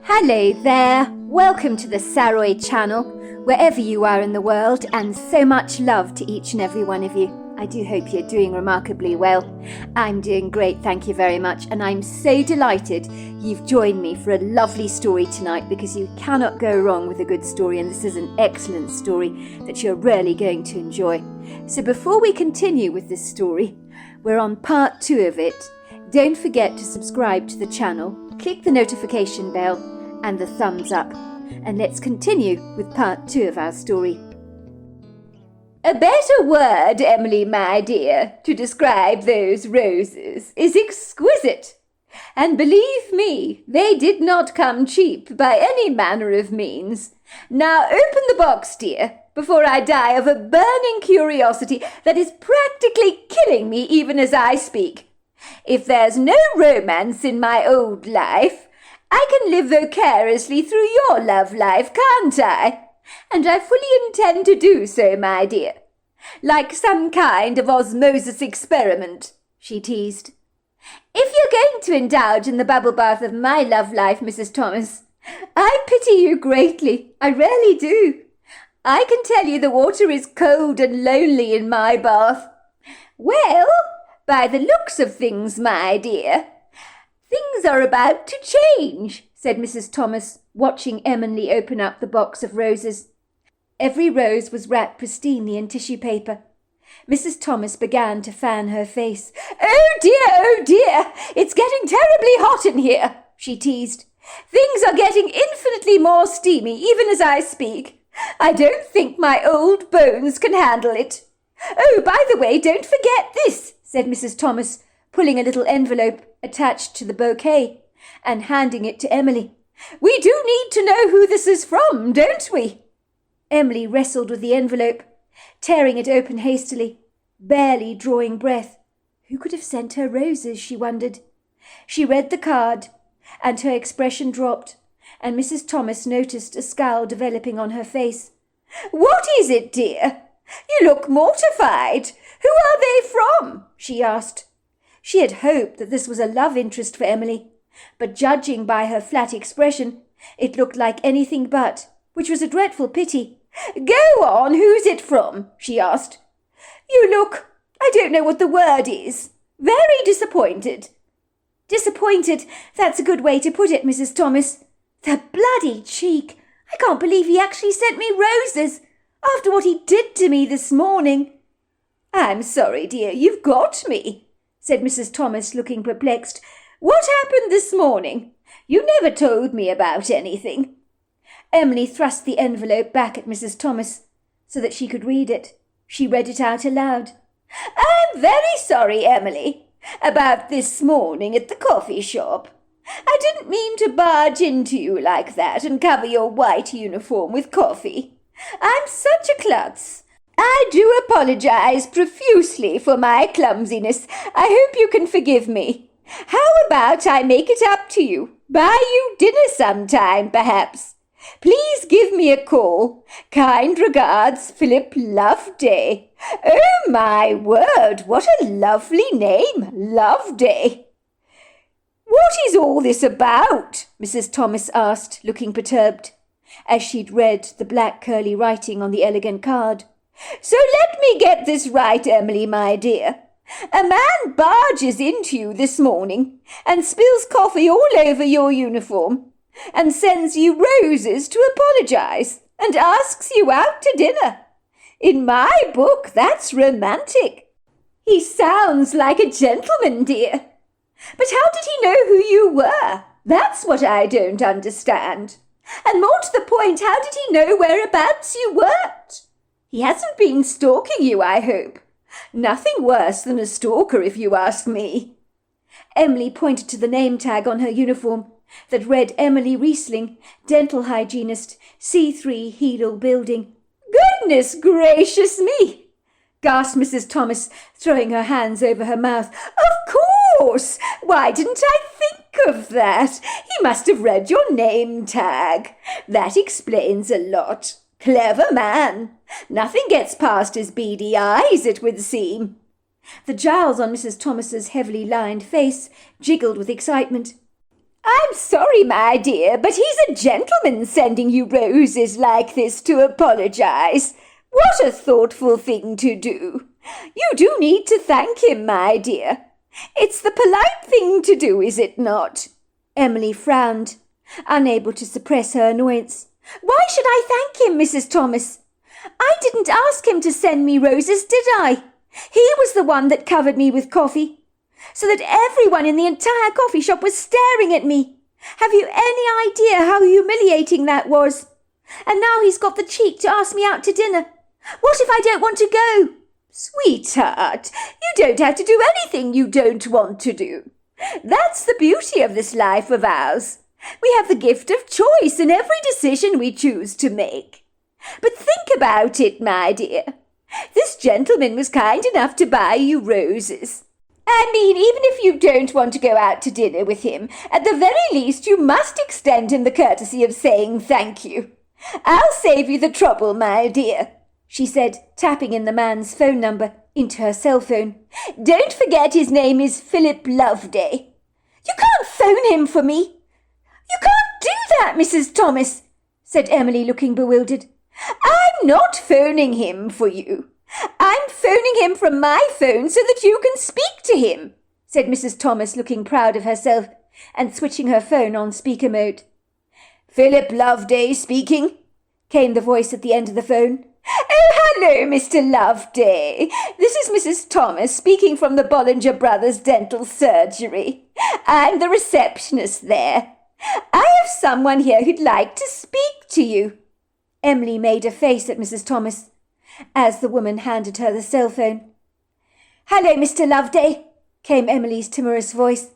Hello there, welcome to the Saroy channel, wherever you are in the world, and so much love to each and every one of you. I do hope you're doing remarkably well. I'm doing great, thank you very much, and I'm so delighted you've joined me for a lovely story tonight, because you cannot go wrong with a good story, and this is an excellent story that you're really going to enjoy. So before we continue with this story, we're on part 2 of it. Don't forget to subscribe to the channel, click the notification bell and the thumbs up, and let's continue with part 2 of our story. A better word, Emily, my dear, to describe those roses is exquisite. And believe me, they did not come cheap by any manner of means. Now open the box, dear, before I die of a burning curiosity that is practically killing me even as I speak. If there's no romance in my old life, I can live vicariously through your love life, can't I? And I fully intend to do so, my dear. Like some kind of osmosis experiment, she teased. If you're going to indulge in the bubble bath of my love life, Mrs. Thomas, I pity you greatly, I really do. I can tell you the water is cold and lonely in my bath. Well, by the looks of things, my dear, things are about to change, said Mrs. Thomas, watching Emily open up the box of roses. Every rose was wrapped pristinely in tissue paper. Mrs. Thomas began to fan her face. Oh dear, it's getting terribly hot in here, she teased. Things are getting infinitely more steamy even as I speak. I don't think my old bones can handle it. Oh, by the way, don't forget this, said Mrs. Thomas, pulling a little envelope attached to the bouquet and handing it to Emily. We do need to know who this is from, don't we? Emily wrestled with the envelope, tearing it open hastily, barely drawing breath. Who could have sent her roses, she wondered. She read the card, and her expression dropped, and Mrs. Thomas noticed a scowl developing on her face. What is it, dear? You look mortified. Who are they from? She asked. She had hoped that this was a love interest for Emily, but judging by her flat expression, it looked like anything but, which was a dreadful pity. Go on, who's it from? She asked. You look, I don't know what the word is, very disappointed. Disappointed, that's a good way to put it, Mrs. Thomas. The bloody cheek! I can't believe he actually sent me roses, after what he did to me this morning. I'm sorry, dear, you've got me, said Mrs. Thomas, looking perplexed. What happened this morning? You never told me about anything. Emily thrust the envelope back at Mrs. Thomas so that she could read it. She read it out aloud. I'm very sorry, Emily, about this morning at the coffee shop. I didn't mean to barge into you like that and cover your white uniform with coffee. I'm such a klutz. I do apologize profusely for my clumsiness. I hope you can forgive me. How about I make it up to you? Buy you dinner sometime, perhaps. Please give me a call. Kind regards, Philip Loveday. Oh, my word, what a lovely name, Loveday. What is all this about? Mrs. Thomas asked, looking perturbed, as she'd read the black curly writing on the elegant card. So let me get this right, Emily, my dear. A man barges into you this morning and spills coffee all over your uniform and sends you roses to apologize and asks you out to dinner. In my book, that's romantic. He sounds like a gentleman, dear. But how did he know who you were? That's what I don't understand. And more to the point, how did he know whereabouts you worked? He hasn't been stalking you, I hope. Nothing worse than a stalker, if you ask me. Emily pointed to the name tag on her uniform that read Emily Riesling, dental hygienist, C3 Heedle Building. Goodness gracious me! Gasped Mrs. Thomas, throwing her hands over her mouth. Of course! Why didn't I think of that? He must have read your name tag. That explains a lot. Clever man. Nothing gets past his beady eyes, it would seem. The jowls on Mrs. Thomas's heavily lined face jiggled with excitement. I'm sorry, my dear, but he's a gentleman sending you roses like this to apologize. What a thoughtful thing to do. You do need to thank him, my dear. It's the polite thing to do, is it not? Emily frowned, unable to suppress her annoyance. Why should I thank him, Mrs. Thomas? I didn't ask him to send me roses, did I? He was the one that covered me with coffee, so that everyone in the entire coffee shop was staring at me. Have you any idea how humiliating that was? And now he's got the cheek to ask me out to dinner. What if I don't want to go? Sweetheart, you don't have to do anything you don't want to do. That's the beauty of this life of ours. We have the gift of choice in every decision we choose to make. But think about it, my dear. This gentleman was kind enough to buy you roses. I mean, even if you don't want to go out to dinner with him, at the very least you must extend him the courtesy of saying thank you. I'll save you the trouble, my dear, she said, tapping in the man's phone number into her cell phone. Don't forget his name is Philip Loveday. You can't phone him for me. You can't do that, Mrs. Thomas, said Emily, looking bewildered. I'm not phoning him for you. I'm phoning him from my phone so that you can speak to him, said Mrs. Thomas, looking proud of herself and switching her phone on speaker mode. Philip Loveday speaking, came the voice at the end of the phone. Oh, hello, Mr. Loveday. This is Mrs. Thomas speaking from the Bollinger Brothers Dental Surgery. I'm the receptionist there. I have someone here who'd like to speak to you. Emily made a face at Mrs. Thomas as the woman handed her the cell phone. Hello, Mr. Loveday, came Emily's timorous voice.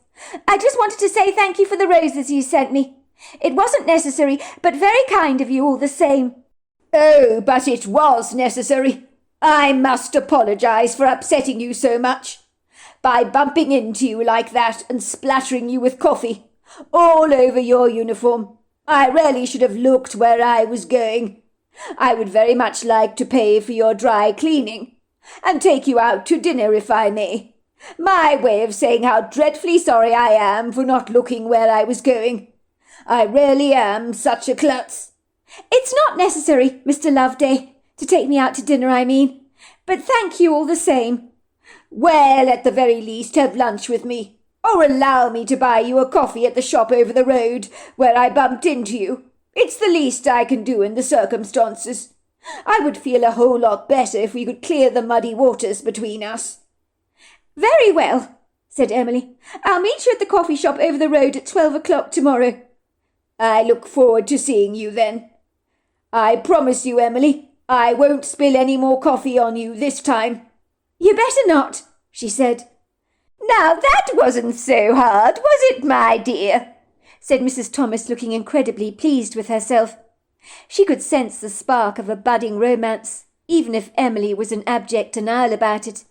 I just wanted to say thank you for the roses you sent me. It wasn't necessary, but very kind of you all the same. Oh, but it was necessary. I must apologize for upsetting you so much. By bumping into you like that and splattering you with coffee all over your uniform. I really should have looked where I was going. I would very much like to pay for your dry cleaning and take you out to dinner if I may. My way of saying how dreadfully sorry I am for not looking where I was going. I really am such a klutz. It's not necessary, Mr. Loveday, to take me out to dinner, I mean. But thank you all the same. Well, at the very least, have lunch with me, or allow me to buy you a coffee at the shop over the road where I bumped into you. It's the least I can do in the circumstances. I would feel a whole lot better if we could clear the muddy waters between us. Very well, said Emily. I'll meet you at the coffee shop over the road at 12 o'clock tomorrow. I look forward to seeing you then. I promise you, Emily, I won't spill any more coffee on you this time. You better not, she said. Now that wasn't so hard, was it, my dear? Said Mrs. Thomas, looking incredibly pleased with herself. She could sense the spark of a budding romance, even if Emily was an abject denial about it.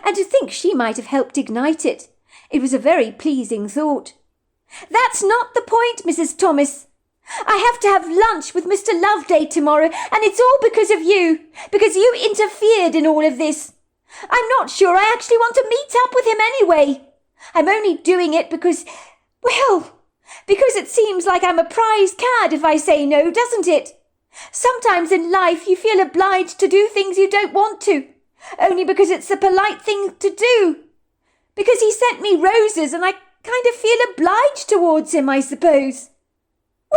And to think she might have helped ignite it. It was a very pleasing thought. That's not the point, Mrs. Thomas. I have to have lunch with Mr. Loveday tomorrow, and it's all because of you, because you interfered in all of this. I'm not sure I actually want to meet up with him anyway. I'm only doing it because it seems like I'm a prize cad if I say no, doesn't it? Sometimes in life you feel obliged to do things you don't want to, only because it's the polite thing to do. Because he sent me roses and I kind of feel obliged towards him, I suppose.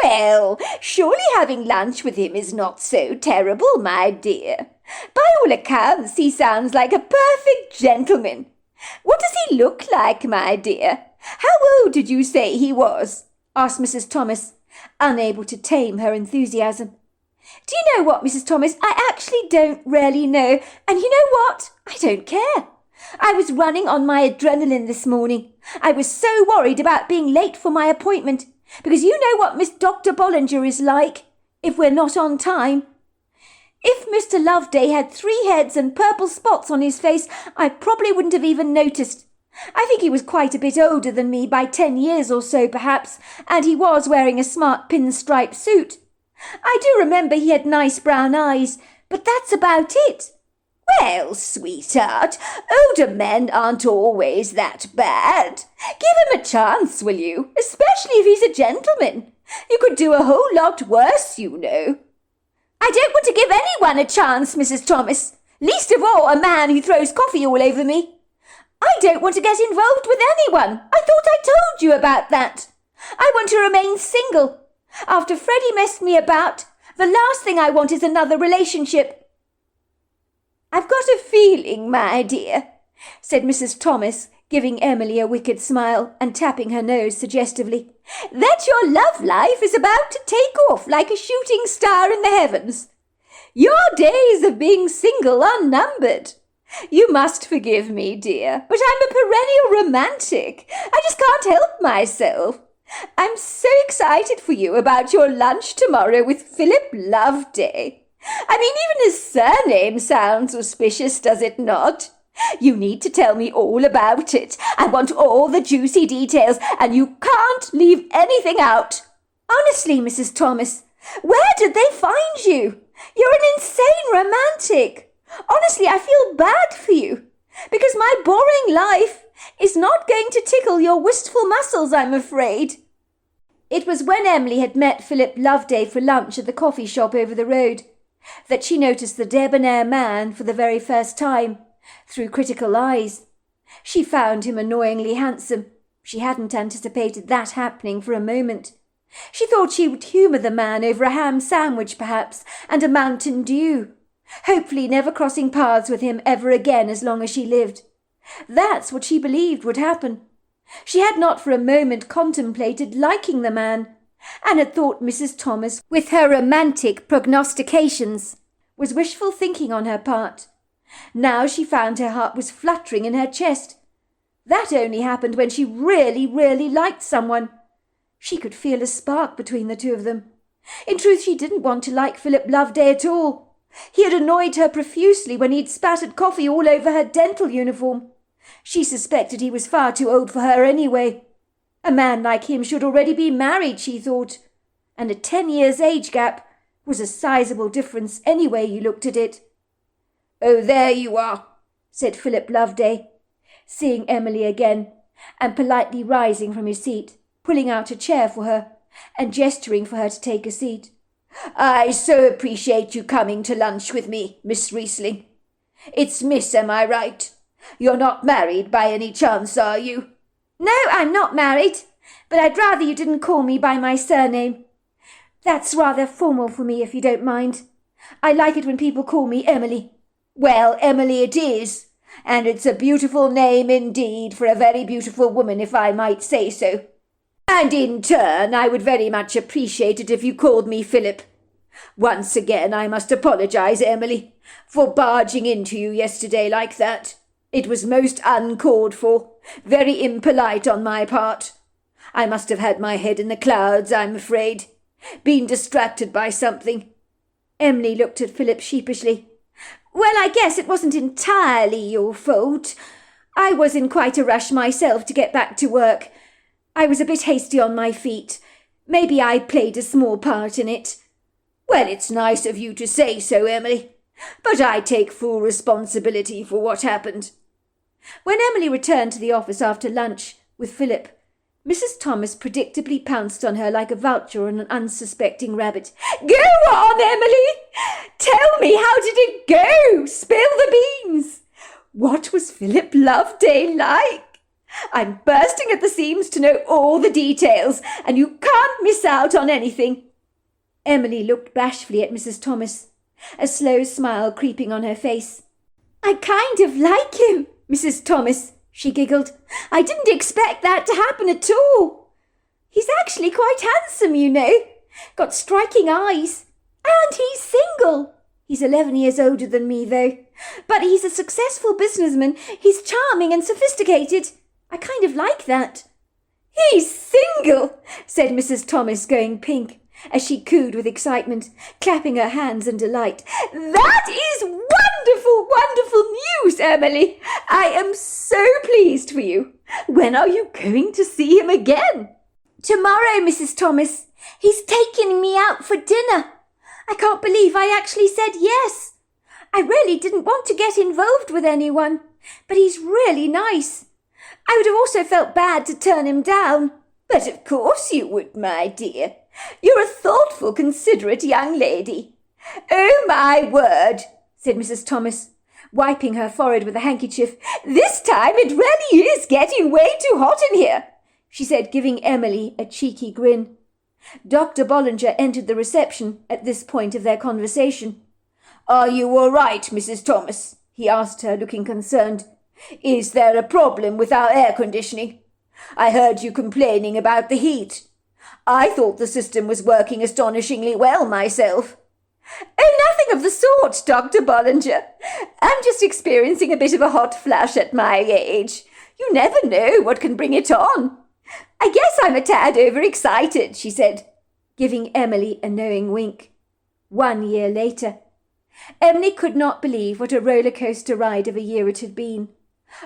Well, surely having lunch with him is not so terrible, my dear. By all accounts, he sounds like a perfect gentleman. What does he look like, my dear? How old did you say he was? Asked Mrs. Thomas, unable to tame her enthusiasm. Do you know what, Mrs. Thomas? I actually don't really know. And you know what? I don't care. I was running on my adrenaline this morning. I was so worried about being late for my appointment, because you know what Miss Dr. Bollinger is like, if we're not on time. If Mr. Loveday had 3 heads and purple spots on his face, I probably wouldn't have even noticed. I think he was quite a bit older than me, by 10 years or so perhaps, and he was wearing a smart pinstripe suit. I do remember he had nice brown eyes, but that's about it. Well, sweetheart, older men aren't always that bad. Give him a chance, will you? Especially if he's a gentleman. You could do a whole lot worse, you know. I don't want to give anyone a chance, Mrs. Thomas. Least of all a man who throws coffee all over me. I don't want to get involved with anyone. I thought I told you about that. I want to remain single. After Freddie messed me about, the last thing I want is another relationship. I've got a feeling, my dear, said Mrs. Thomas, giving Emily a wicked smile and tapping her nose suggestively, that your love life is about to take off like a shooting star in the heavens. Your days of being single are numbered. You must forgive me, dear, but I'm a perennial romantic. I just can't help myself. I'm so excited for you about your lunch tomorrow with Philip Loveday. I mean, even his surname sounds auspicious, does it not? You need to tell me all about it. I want all the juicy details, and you can't leave anything out. Honestly, Mrs. Thomas, where did they find you? You're an insane romantic. Honestly, I feel bad for you, because my boring life is not going to tickle your wistful muscles, I'm afraid. It was when Emily had met Philip Loveday for lunch at the coffee shop over the road that she noticed the debonair man for the very first time, through critical eyes. She found him annoyingly handsome. She hadn't anticipated that happening for a moment. She thought she would humour the man over a ham sandwich, perhaps, and a Mountain Dew, hopefully never crossing paths with him ever again as long as she lived. That's what she believed would happen. She had not for a moment contemplated liking the man, and had thought Mrs. Thomas, with her romantic prognostications, was wishful thinking on her part. Now she found her heart was fluttering in her chest. That only happened when she really, really liked someone. She could feel a spark between the two of them. In truth, she didn't want to like Philip Loveday at all. He had annoyed her profusely when he'd spattered coffee all over her dental uniform. She suspected he was far too old for her anyway. A man like him should already be married, she thought, and a 10 years age gap was a sizable difference any way you looked at it. "Oh, there you are," said Philip Loveday, seeing Emily again, and politely rising from his seat, pulling out a chair for her, and gesturing for her to take a seat. "I so appreciate you coming to lunch with me, Miss Riesling. It's Miss, am I right? You're not married by any chance, are you?" "No, I'm not married, but I'd rather you didn't call me by my surname. That's rather formal for me, if you don't mind. I like it when people call me Emily." "Well, Emily it is, and it's a beautiful name indeed for a very beautiful woman, if I might say so. And in turn, I would very much appreciate it if you called me Philip. Once again, I must apologize, Emily, for barging into you yesterday like that. It was most uncalled for, very impolite on my part. I must have had my head in the clouds, I'm afraid. Been distracted by something." Emily looked at Philip sheepishly. "Well, I guess it wasn't entirely your fault. I was in quite a rush myself to get back to work. I was a bit hasty on my feet. Maybe I played a small part in it." "Well, it's nice of you to say so, Emily, but I take full responsibility for what happened." When Emily returned to the office after lunch with Philip, Mrs. Thomas predictably pounced on her like a vulture on an unsuspecting rabbit. "Go on, Emily! Tell me, how did it go? Spill the beans! What was Philip Loveday like? I'm bursting at the seams to know all the details, and you can't miss out on anything." Emily looked bashfully at Mrs. Thomas, a slow smile creeping on her face. "I kind of like him, Mrs. Thomas," she giggled. "I didn't expect that to happen at all. He's actually quite handsome, you know. Got striking eyes. And he's single. He's 11 years older than me, though. But he's a successful businessman. He's charming and sophisticated. I kind of like that." "He's single," said Mrs. Thomas, going pink, as she cooed with excitement, clapping her hands in delight. "That is wonderful, wonderful news, Emily. I am so pleased for you. When are you going to see him again?" "Tomorrow, Mrs. Thomas. He's taking me out for dinner. I can't believe I actually said yes. I really didn't want to get involved with anyone, but he's really nice. I would have also felt bad to turn him down. But of course you would, my dear. You're a thoughtful, considerate young lady. Oh, my word, said Mrs. Thomas, wiping her forehead with a handkerchief. This time it really is getting way too hot in here, she said, giving Emily a cheeky grin. Dr. Bollinger entered the reception at this point of their conversation. Are you all right, Mrs. Thomas? He asked her, looking concerned. Is there a problem with our air conditioning? I heard you complaining about the heat. I thought the system was working astonishingly well myself. Oh, nothing of the sort, Dr. Bollinger. I'm just experiencing a bit of a hot flush at my age. You never know what can bring it on. I guess I'm a tad overexcited, she said, giving Emily a knowing wink. 1 year later. Emily could not believe what a roller coaster ride of a year it had been.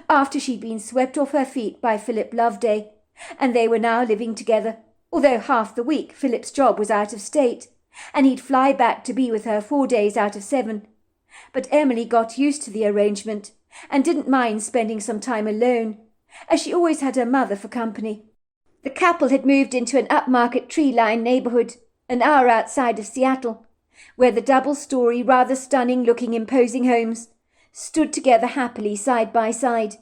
After she'd been swept off her feet by Philip Loveday, and they were now living together, although half the week Philip's job was out of state, and he'd fly back to be with her 4 days out of 7. But Emily got used to the arrangement, and didn't mind spending some time alone, as she always had her mother for company. The couple had moved into an upmarket tree-lined neighbourhood, an hour outside of Seattle, where the double-storey, rather stunning-looking imposing homes stood together happily side by side,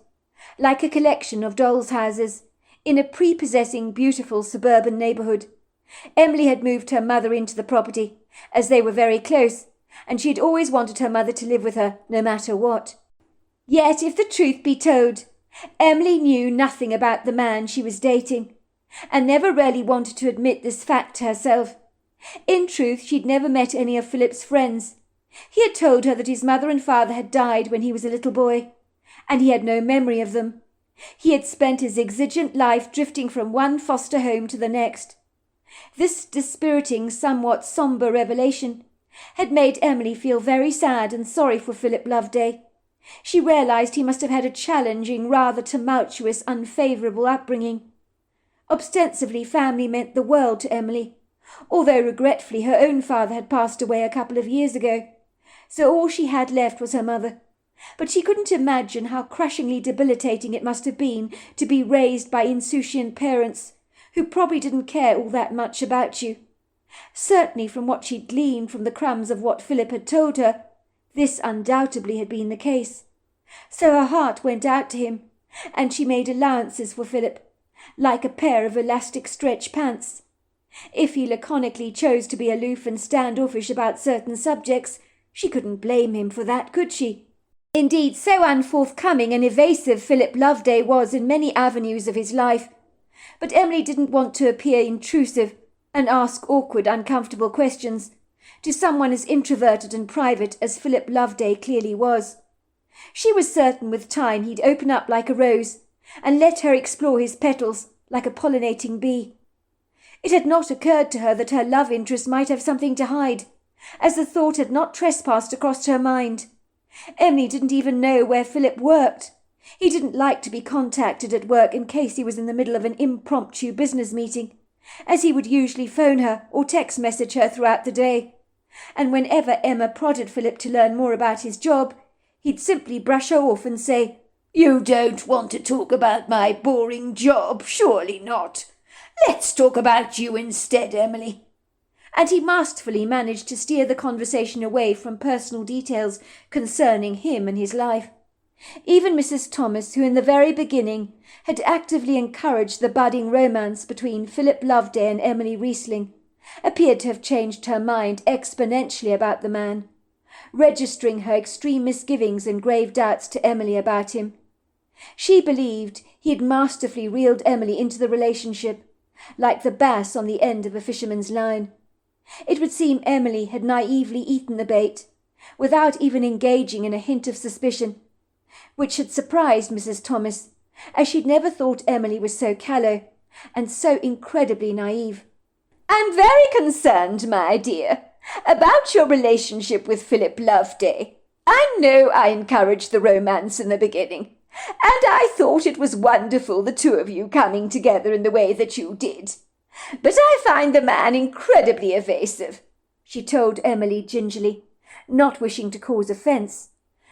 like a collection of dolls' houses, in a prepossessing, beautiful suburban neighbourhood. Emily had moved her mother into the property, as they were very close, and she had always wanted her mother to live with her, no matter what. Yet, if the truth be told, Emily knew nothing about the man she was dating, and never really wanted to admit this fact to herself. In truth, she'd never met any of Philip's friends. He had told her that his mother and father had died when he was a little boy, and he had no memory of them. He had spent his exigent life drifting from one foster home to the next. This dispiriting, somewhat sombre revelation had made Emily feel very sad and sorry for Philip Loveday. She realized he must have had a challenging, rather tumultuous, unfavourable upbringing. Ostensibly, family meant the world to Emily, although regretfully her own father had passed away a couple of years ago, so all she had left was her mother. But she couldn't imagine how crushingly debilitating it must have been to be raised by insouciant parents who probably didn't care all that much about you. Certainly, from what she'd gleaned from the crumbs of what Philip had told her, this undoubtedly had been the case. So her heart went out to him, and she made allowances for Philip, like a pair of elastic stretch pants. If he laconically chose to be aloof and standoffish about certain subjects, she couldn't blame him for that, could she? Indeed, so unforthcoming and evasive Philip Loveday was in many avenues of his life. But Emily didn't want to appear intrusive and ask awkward, uncomfortable questions to someone as introverted and private as Philip Loveday clearly was. She was certain with time he'd open up like a rose and let her explore his petals like a pollinating bee. It had not occurred to her that her love interest might have something to hide, as the thought had not trespassed across her mind. Emily didn't even know where Philip worked. He didn't like to be contacted at work in case he was in the middle of an impromptu business meeting, as he would usually phone her or text message her throughout the day. And whenever Emma prodded Philip to learn more about his job, he'd simply brush her off and say, "You don't want to talk about my boring job, surely not. Let's talk about you instead, Emily." And he masterfully managed to steer the conversation away from personal details concerning him and his life. Even Mrs. Thomas, who in the very beginning had actively encouraged the budding romance between Philip Loveday and Emily Riesling, appeared to have changed her mind exponentially about the man, registering her extreme misgivings and grave doubts to Emily about him. She believed he had masterfully reeled Emily into the relationship, like the bass on the end of a fisherman's line. It would seem Emily had naively eaten the bait, without even engaging in a hint of suspicion, which had surprised Mrs. Thomas, as she'd never thought Emily was so callow and so incredibly naive. "I'm very concerned, my dear, about your relationship with Philip Loveday. I know I encouraged the romance in the beginning, and I thought it was wonderful the two of you coming together in the way that you did. But I find the man incredibly evasive," she told Emily gingerly, not wishing to cause offence,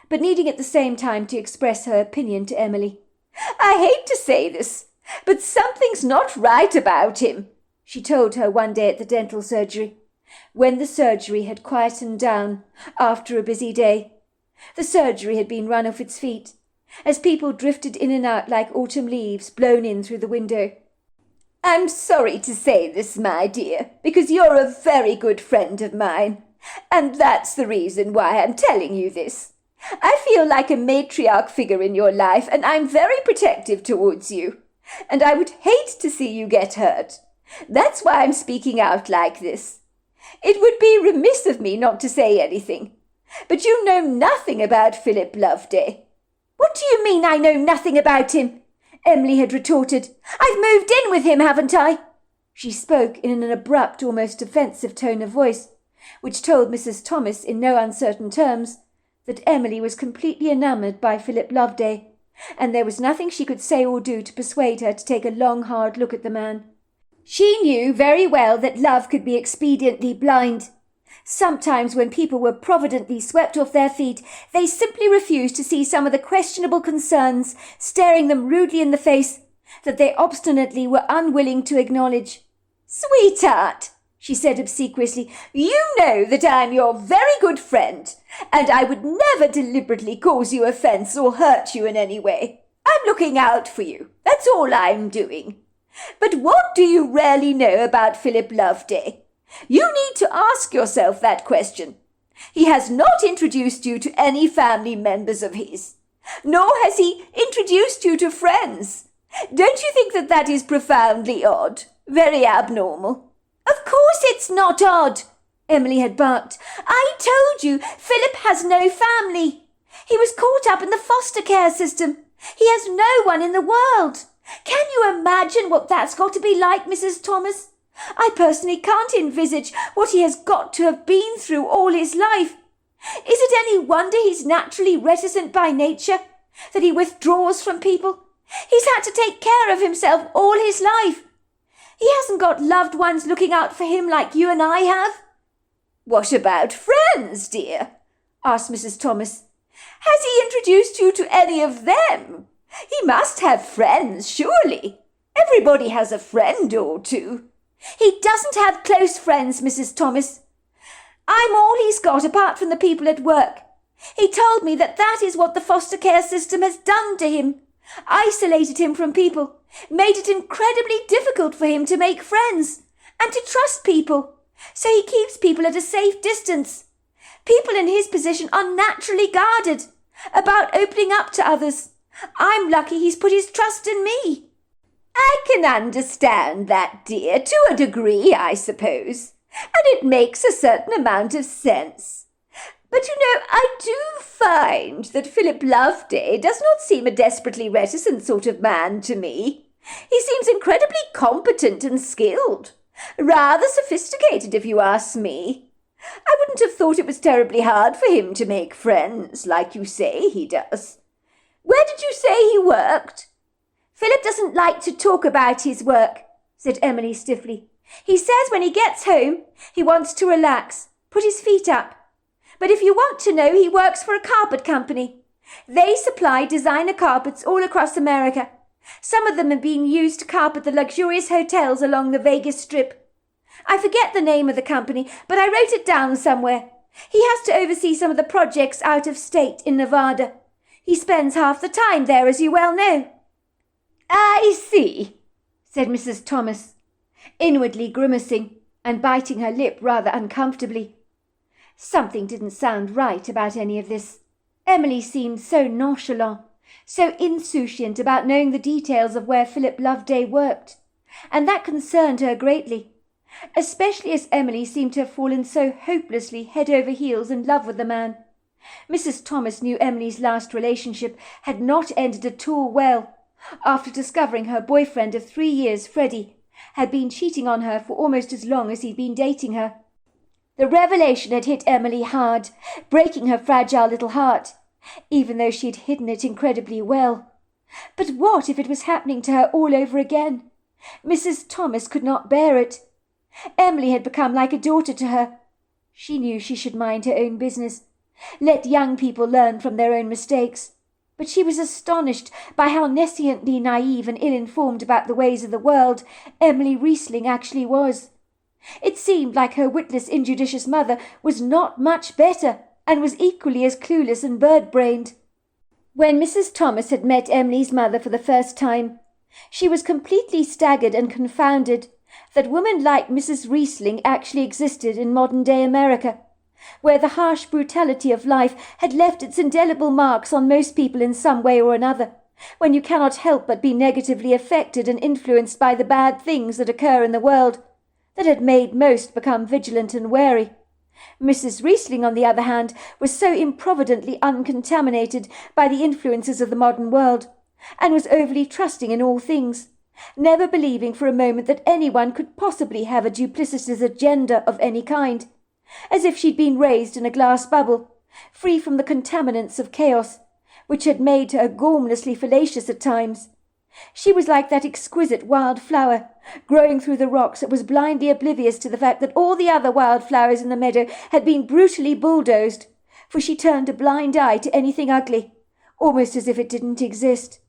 but needing at the same time to express her opinion to Emily. "I hate to say this, but something's not right about him," she told her one day at the dental surgery, when the surgery had quietened down after a busy day. The surgery had been run off its feet, as people drifted in and out like autumn leaves blown in through the window. "I'm sorry to say this, my dear, because you're a very good friend of mine, and that's the reason why I'm telling you this. I feel like a matriarch figure in your life, and I'm very protective towards you, and I would hate to see you get hurt. That's why I'm speaking out like this. It would be remiss of me not to say anything, but you know nothing about Philip Loveday." "What do you mean I know nothing about him?" Emily had retorted. "I've moved in with him, haven't I?" She spoke in an abrupt, almost offensive tone of voice, which told Mrs. Thomas in no uncertain terms that Emily was completely enamoured by Philip Loveday, and there was nothing she could say or do to persuade her to take a long, hard look at the man. She knew very well that love could be expediently blind. Sometimes when people were providently swept off their feet, they simply refused to see some of the questionable concerns staring them rudely in the face that they obstinately were unwilling to acknowledge. "Sweetheart," she said obsequiously, "you know that I'm your very good friend, and I would never deliberately cause you offence or hurt you in any way. I'm looking out for you. That's all I'm doing. But what do you really know about Philip Loveday? You need to ask yourself that question. He has not introduced you to any family members of his, nor has he introduced you to friends. Don't you think that that is profoundly odd? Very abnormal?" "Of course it's not odd," Emily had barked. "I told you Philip has no family. He was caught up in the foster care system. He has no one in the world. Can you imagine what that's got to be like, Mrs. Thomas? I personally can't envisage what he has got to have been through all his life. Is it any wonder he's naturally reticent by nature, that he withdraws from people? He's had to take care of himself all his life. He hasn't got loved ones looking out for him like you and I have." "What about friends, dear?" asked Mrs. Thomas. "Has he introduced you to any of them? He must have friends, surely. Everybody has a friend or two." "He doesn't have close friends, Mrs. Thomas. I'm all he's got apart from the people at work. He told me that that is what the foster care system has done to him. Isolated him from people, made it incredibly difficult for him to make friends and to trust people. So he keeps people at a safe distance. People in his position are naturally guarded about opening up to others. I'm lucky he's put his trust in me." "I can understand that, dear, to a degree, I suppose, and it makes a certain amount of sense. But, I do find that Philip Loveday does not seem a desperately reticent sort of man to me. He seems incredibly competent and skilled, rather sophisticated if you ask me. I wouldn't have thought it was terribly hard for him to make friends, like you say he does. Where did you say he worked?" "Philip doesn't like to talk about his work," said Emily stiffly. "He says when he gets home he wants to relax, put his feet up. But if you want to know, he works for a carpet company. They supply designer carpets all across America. Some of them have been used to carpet the luxurious hotels along the Vegas Strip. I forget the name of the company, but I wrote it down somewhere. He has to oversee some of the projects out of state in Nevada. He spends half the time there, as you well know." "I see," said Mrs. Thomas, inwardly grimacing and biting her lip rather uncomfortably. Something didn't sound right about any of this. Emily seemed so nonchalant, so insouciant about knowing the details of where Philip Loveday worked, and that concerned her greatly, especially as Emily seemed to have fallen so hopelessly head over heels in love with the man. Mrs. Thomas knew Emily's last relationship had not ended at all well, after discovering her boyfriend of 3 years, Freddie, had been cheating on her for almost as long as he'd been dating her. The revelation had hit Emily hard, breaking her fragile little heart, even though she had hidden it incredibly well. But what if it was happening to her all over again? Mrs. Thomas could not bear it. Emily had become like a daughter to her. She knew she should mind her own business. Let young people learn from their own mistakes. But she was astonished by how nesciently naive and ill-informed about the ways of the world Emily Riesling actually was. It seemed like her witless, injudicious mother was not much better, and was equally as clueless and bird-brained. When Mrs. Thomas had met Emily's mother for the first time, she was completely staggered and confounded that women like Mrs. Riesling actually existed in modern-day America, where the harsh brutality of life had left its indelible marks on most people in some way or another, when you cannot help but be negatively affected and influenced by the bad things that occur in the world, that had made most become vigilant and wary. Mrs. Riesling, on the other hand, was so improvidently uncontaminated by the influences of the modern world, and was overly trusting in all things, never believing for a moment that anyone could possibly have a duplicitous agenda of any kind, as if she'd been raised in a glass bubble, free from the contaminants of chaos, which had made her gormlessly fallacious at times. She was like that exquisite wild flower, growing through the rocks, that was blindly oblivious to the fact that all the other wild flowers in the meadow had been brutally bulldozed, for she turned a blind eye to anything ugly, almost as if it didn't exist.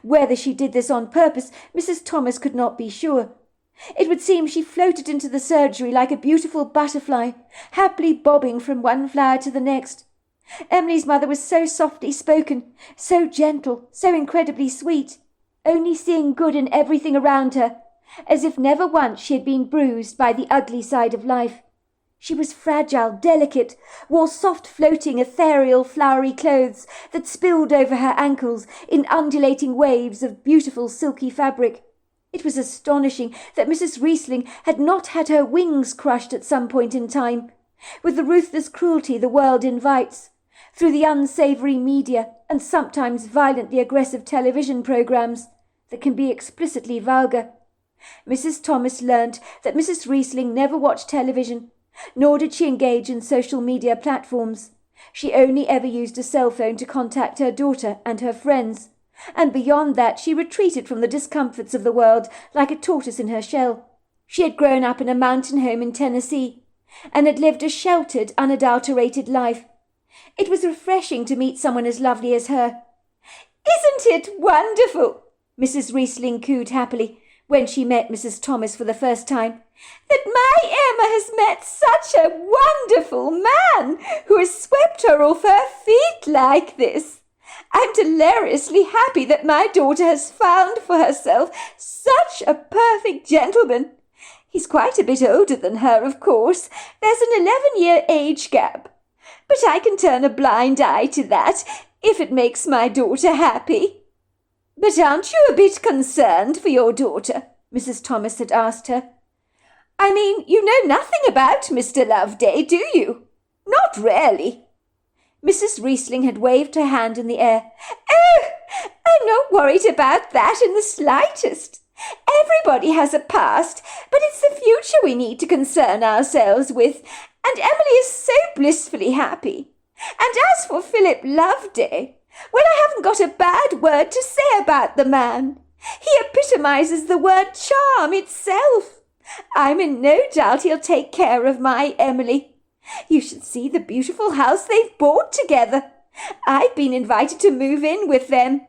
Whether she did this on purpose, Mrs. Thomas could not be sure. It would seem she floated into the surgery like a beautiful butterfly, happily bobbing from one flower to the next. Emily's mother was so softly spoken, so gentle, so incredibly sweet, only seeing good in everything around her, as if never once she had been bruised by the ugly side of life. She was fragile, delicate, wore soft, floating, ethereal, flowery clothes that spilled over her ankles in undulating waves of beautiful silky fabric. It was astonishing that Mrs. Riesling had not had her wings crushed at some point in time, with the ruthless cruelty the world invites, through the unsavoury media and sometimes violently aggressive television programmes that can be explicitly vulgar. Mrs. Thomas learnt that Mrs. Riesling never watched television, nor did she engage in social media platforms. She only ever used a cell phone to contact her daughter and her friends, and beyond that she retreated from the discomforts of the world like a tortoise in her shell. She had grown up in a mountain home in Tennessee, and had lived a sheltered, unadulterated life. It was refreshing to meet someone as lovely as her. "Isn't it wonderful," Mrs. Riesling cooed happily, when she met Mrs. Thomas for the first time, "that my Emma has met such a wonderful man who has swept her off her feet like this. I'm deliriously happy that my daughter has found for herself such a perfect gentleman. He's quite a bit older than her, of course. There's an 11-year age gap. But I can turn a blind eye to that if it makes my daughter happy." "But aren't you a bit concerned for your daughter?" Mrs. Thomas had asked her. "I mean, you know nothing about Mr. Loveday, do you?" "Not really." Mrs. Riesling had waved her hand in the air. "Oh, I'm not worried about that in the slightest. Everybody has a past, but it's the future we need to concern ourselves with, and Emily is so blissfully happy. And as for Philip Loveday, well, I haven't got a bad word to say about the man. He epitomizes the word charm itself. I'm in no doubt he'll take care of my Emily. You should see the beautiful house they've bought together. I've been invited to move in with them.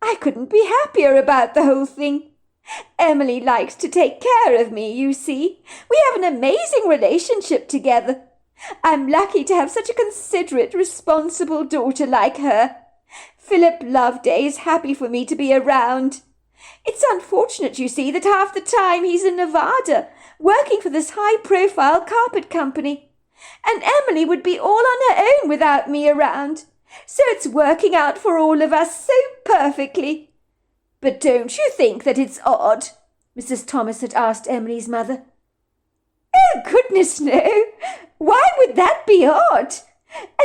I couldn't be happier about the whole thing. Emily likes to take care of me, you see. We have an amazing relationship together. I'm lucky to have such a considerate, responsible daughter like her. Philip Loveday is happy for me to be around. It's unfortunate, you see, that half the time he's in Nevada, working for this high-profile carpet company. And Emily would be all on her own without me around. So it's working out for all of us so perfectly." "But don't you think that it's odd?" Mrs. Thomas had asked Emily's mother. "Oh, goodness, no. Why would that be odd?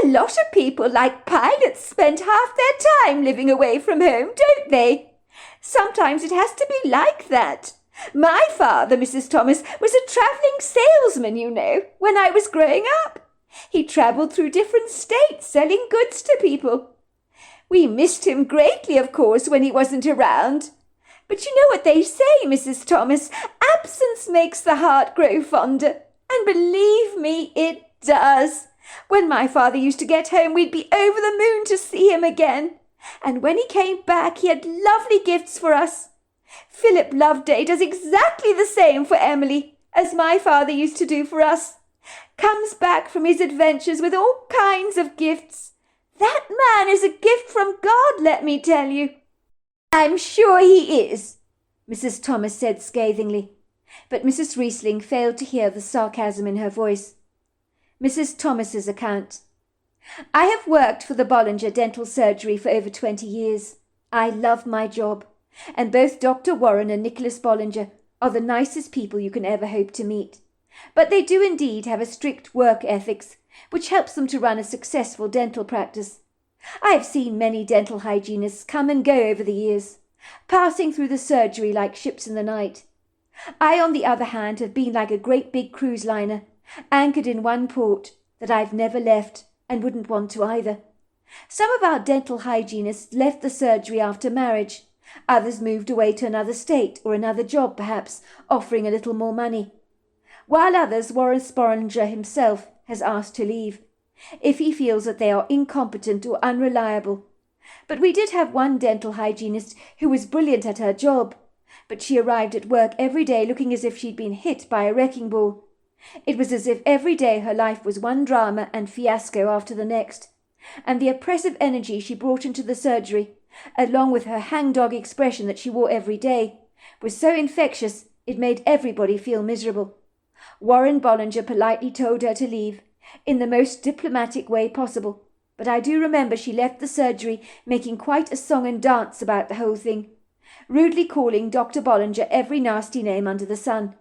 A lot of people like pilots spend half their time living away from home, don't they? Sometimes it has to be like that. My father, Mrs. Thomas, was a travelling salesman, you know, when I was growing up. He travelled through different states selling goods to people. We missed him greatly, of course, when he wasn't around. But you know what they say, Mrs. Thomas, absence makes the heart grow fonder. And believe me, it does. When my father used to get home, we'd be over the moon to see him again. And when he came back, he had lovely gifts for us. Philip Loveday does exactly the same for Emily as my father used to do for us. Comes back from his adventures with all kinds of gifts. That man is a gift from God, let me tell you." "I'm sure he is," Mrs. Thomas said scathingly, but Mrs. Riesling failed to hear the sarcasm in her voice. Mrs. Thomas's account. "I have worked for the Bollinger Dental Surgery for over 20 years. I love my job, and both Dr. Warren and Nicholas Bollinger are the nicest people you can ever hope to meet. But they do indeed have a strict work ethics, which helps them to run a successful dental practice. I have seen many dental hygienists come and go over the years, passing through the surgery like ships in the night. I, on the other hand, have been like a great big cruise liner, anchored in one port that I've never left and wouldn't want to either. Some of our dental hygienists left the surgery after marriage. Others moved away to another state or another job, perhaps, offering a little more money. While others, Warren Bollinger himself has asked to leave, if he feels that they are incompetent or unreliable. But we did have one dental hygienist who was brilliant at her job, but she arrived at work every day looking as if she'd been hit by a wrecking ball. It was as if every day her life was one drama and fiasco after the next, and the oppressive energy she brought into the surgery, along with her hangdog expression that she wore every day, was so infectious it made everybody feel miserable. Warren Bollinger politely told her to leave, in the most diplomatic way possible, but I do remember she left the surgery making quite a song and dance about the whole thing, rudely calling Dr. Bollinger every nasty name under the sun.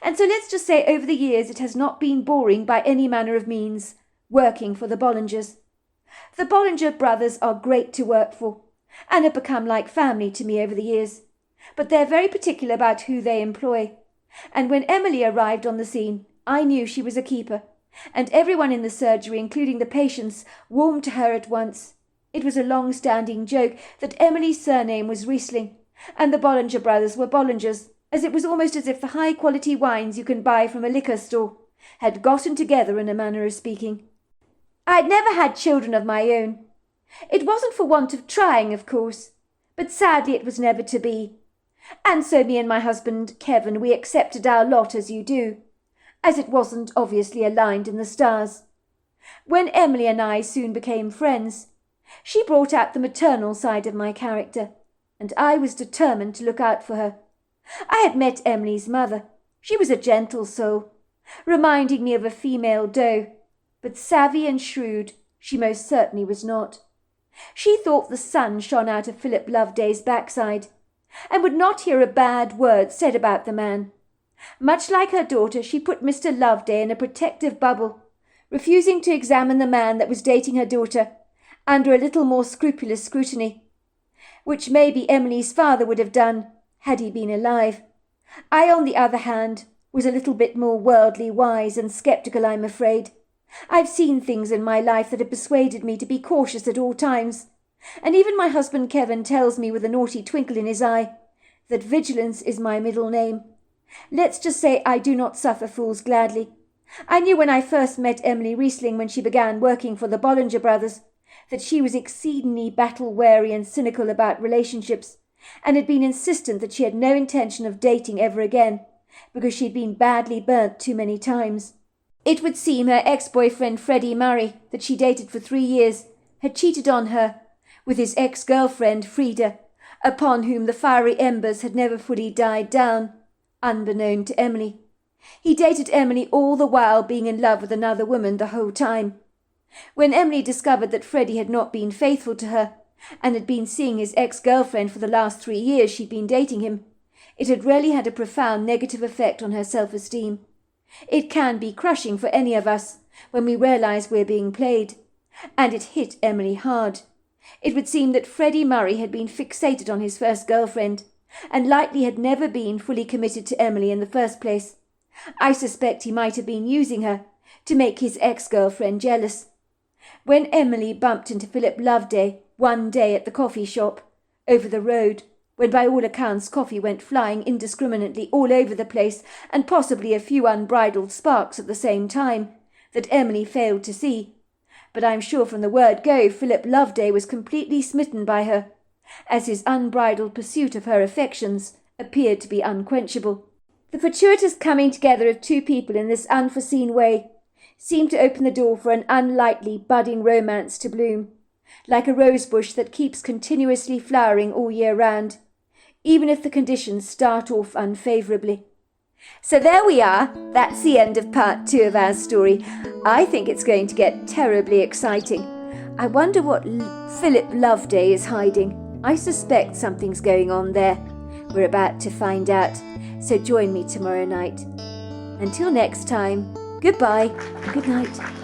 And so let's just say over the years it has not been boring by any manner of means, working for the Bollingers. The Bollinger brothers are great to work for, and have become like family to me over the years, but they're very particular about who they employ. And when Emily arrived on the scene, I knew she was a keeper, and everyone in the surgery, including the patients, warmed to her at once. It was a long-standing joke that Emily's surname was Riesling, and the Bollinger brothers were Bollingers, as it was almost as if the high-quality wines you can buy from a liquor store had gotten together, in a manner of speaking. I'd never had children of my own. It wasn't for want of trying, of course, but sadly it was never to be. And so me and my husband, Kevin, we accepted our lot as you do, as it wasn't obviously aligned in the stars. When Emily and I soon became friends, she brought out the maternal side of my character, and I was determined to look out for her. I had met Emily's mother. She was a gentle soul, reminding me of a female doe, but savvy and shrewd she most certainly was not. She thought the sun shone out of Philip Loveday's backside, and would not hear a bad word said about the man. Much like her daughter, she put Mr. Loveday in a protective bubble, refusing to examine the man that was dating her daughter under a little more scrupulous scrutiny, which maybe Emily's father would have done had he been alive. I, on the other hand, was a little bit more worldly wise and sceptical, I'm afraid. I've seen things in my life that have persuaded me to be cautious at all times, and even my husband Kevin tells me with a naughty twinkle in his eye that vigilance is my middle name. Let's just say I do not suffer fools gladly. I knew when I first met Emily Riesling, when she began working for the Bollinger brothers, that she was exceedingly battle-weary and cynical about relationships, and had been insistent that she had no intention of dating ever again, because she had been badly burnt too many times. It would seem her ex-boyfriend Freddie Murray, that she dated for 3 years, had cheated on her with his ex-girlfriend Frida, upon whom the fiery embers had never fully died down, unbeknown to Emily. He dated Emily all the while being in love with another woman the whole time. When Emily discovered that Freddie had not been faithful to her, and had been seeing his ex-girlfriend for the last 3 years she'd been dating him, it had really had a profound negative effect on her self-esteem. It can be crushing for any of us when we realise we're being played, and it hit Emily hard. It would seem that Freddie Murray had been fixated on his first girlfriend, and likely had never been fully committed to Emily in the first place. I suspect he might have been using her to make his ex-girlfriend jealous. When Emily bumped into Philip Loveday one day at the coffee shop, over the road, when by all accounts coffee went flying indiscriminately all over the place, and possibly a few unbridled sparks at the same time, that Emily failed to see. But I'm sure from the word go Philip Loveday was completely smitten by her, as his unbridled pursuit of her affections appeared to be unquenchable. The fortuitous coming together of two people in this unforeseen way seemed to open the door for an unlikely budding romance to bloom, like a rosebush that keeps continuously flowering all year round, even if the conditions start off unfavourably. So there we are. That's the end of part 2 of our story. I think it's going to get terribly exciting. I wonder what Philip Loveday is hiding. I suspect something's going on there. We're about to find out. So join me tomorrow night. Until next time, goodbye and good night.